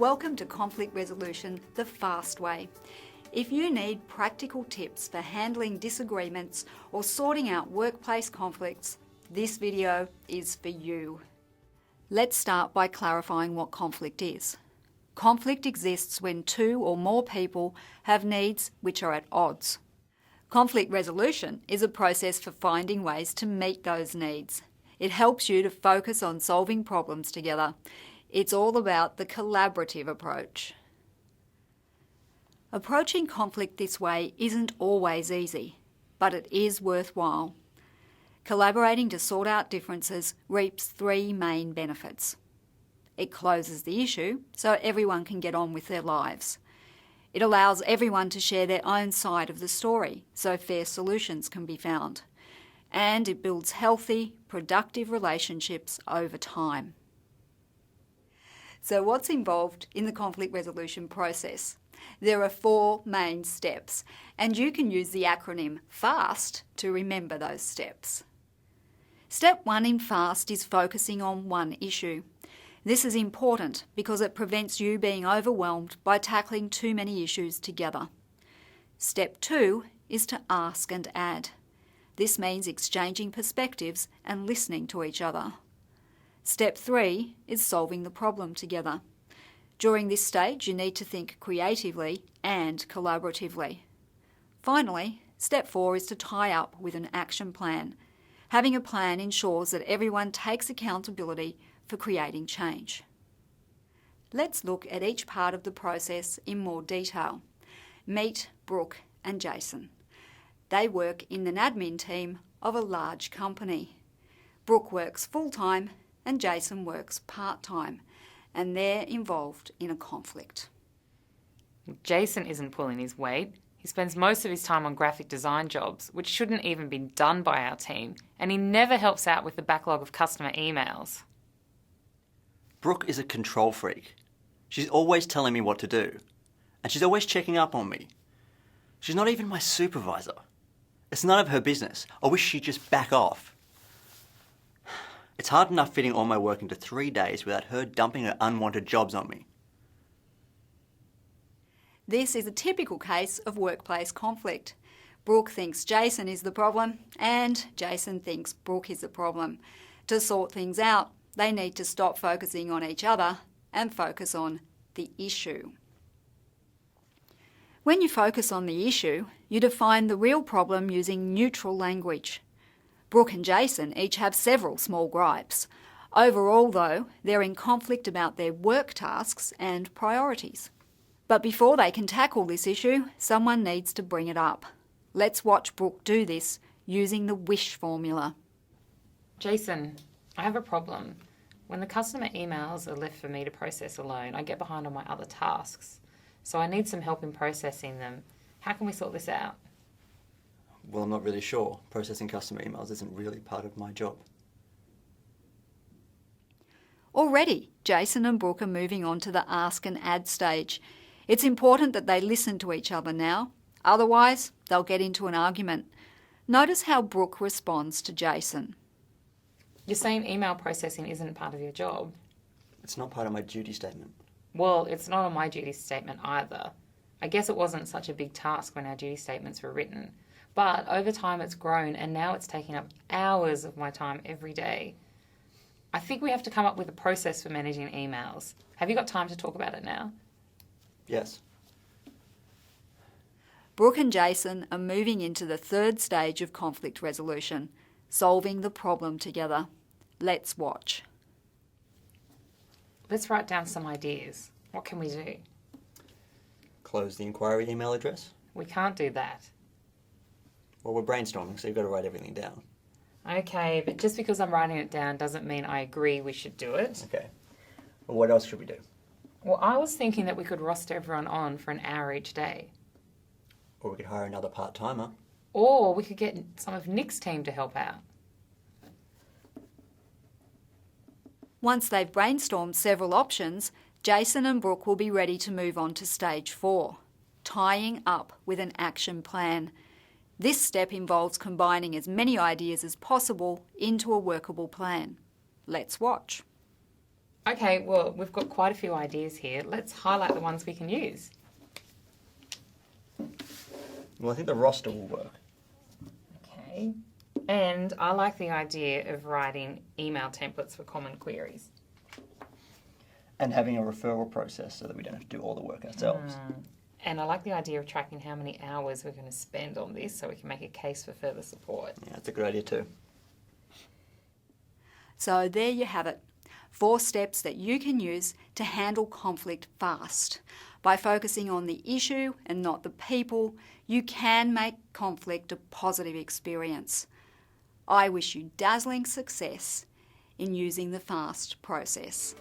Welcome to Conflict Resolution the Fast Way. If you need practical tips for handling disagreements or sorting out workplace conflicts, this video is for you. Let's start by clarifying what conflict is. Conflict exists when two or more people have needs which are at odds. Conflict resolution is a process for finding ways to meet those needs. It helps you to focus on solving problems together. It's all about the collaborative approach. Approaching conflict this way isn't always easy, but it is worthwhile. Collaborating to sort out differences reaps three main benefits. It closes the issue so everyone can get on with their lives. It allows everyone to share their own side of the story so fair solutions can be found. And it builds healthy, productive relationships over time. So what's involved in the conflict resolution process? There are 4 main steps, and you can use the acronym FAST to remember those steps. Step 1 in FAST is focusing on one issue. This is important because it prevents you being overwhelmed by tackling too many issues together. Step 2 is to ask and add. This means exchanging perspectives and listening to each other. Step 3 is solving the problem together. During this stage, you need to think creatively and collaboratively. Finally, step 4 is to tie up with an action plan. Having a plan ensures that everyone takes accountability for creating change. Let's look at each part of the process in more detail. Meet Brooke and Jason. They work in an admin team of a large company. Brooke works full-time and Jason works part-time, and they're involved in a conflict. Jason isn't pulling his weight. He spends most of his time on graphic design jobs, which shouldn't even be done by our team, and he never helps out with the backlog of customer emails. Brooke is a control freak. She's always telling me what to do, and she's always checking up on me. She's not even my supervisor. It's none of her business. I wish she'd just back off. It's hard enough fitting all my work into 3 days without her dumping her unwanted jobs on me. This is a typical case of workplace conflict. Brooke thinks Jason is the problem, and Jason thinks Brooke is the problem. To sort things out, they need to stop focusing on each other and focus on the issue. When you focus on the issue, you define the real problem using neutral language. Brooke and Jason each have several small gripes. Overall, though, they're in conflict about their work tasks and priorities. But before they can tackle this issue, someone needs to bring it up. Let's watch Brooke do this using the WISH formula. Jason, I have a problem. When the customer emails are left for me to process alone, I get behind on my other tasks. So I need some help in processing them. How can we sort this out? Well, I'm not really sure. Processing customer emails isn't really part of my job. Already, Jason and Brooke are moving on to the ask and add stage. It's important that they listen to each other now. Otherwise, they'll get into an argument. Notice how Brooke responds to Jason. You're saying email processing isn't part of your job? It's not part of my duty statement. Well, it's not on my duty statement either. I guess it wasn't such a big task when our duty statements were written. But over time it's grown and now it's taking up hours of my time every day. I think we have to come up with a process for managing emails. Have you got time to talk about it now? Yes. Brooke and Jason are moving into the 3rd stage of conflict resolution, solving the problem together. Let's watch. Let's write down some ideas. What can we do? Close the inquiry email address? We can't do that. Well, we're brainstorming, so you've got to write everything down. Okay, but just because I'm writing it down doesn't mean I agree we should do it. Okay. Well, what else should we do? Well, I was thinking that we could roster everyone on for an hour each day. Or we could hire another part-timer. Or we could get some of Nick's team to help out. Once they've brainstormed several options, Jason and Brooke will be ready to move on to stage 4, tying up with an action plan. This step involves combining as many ideas as possible into a workable plan. Let's watch. Okay, well, we've got quite a few ideas here. Let's highlight the ones we can use. Well, I think the roster will work. Okay. And I like the idea of writing email templates for common queries. And having a referral process so that we don't have to do all the work ourselves. And I like the idea of tracking how many hours we're going to spend on this so we can make a case for further support. Yeah, that's a good idea too. So there you have it. 4 steps that you can use to handle conflict fast. By focusing on the issue and not the people, you can make conflict a positive experience. I wish you dazzling success in using the FAST process.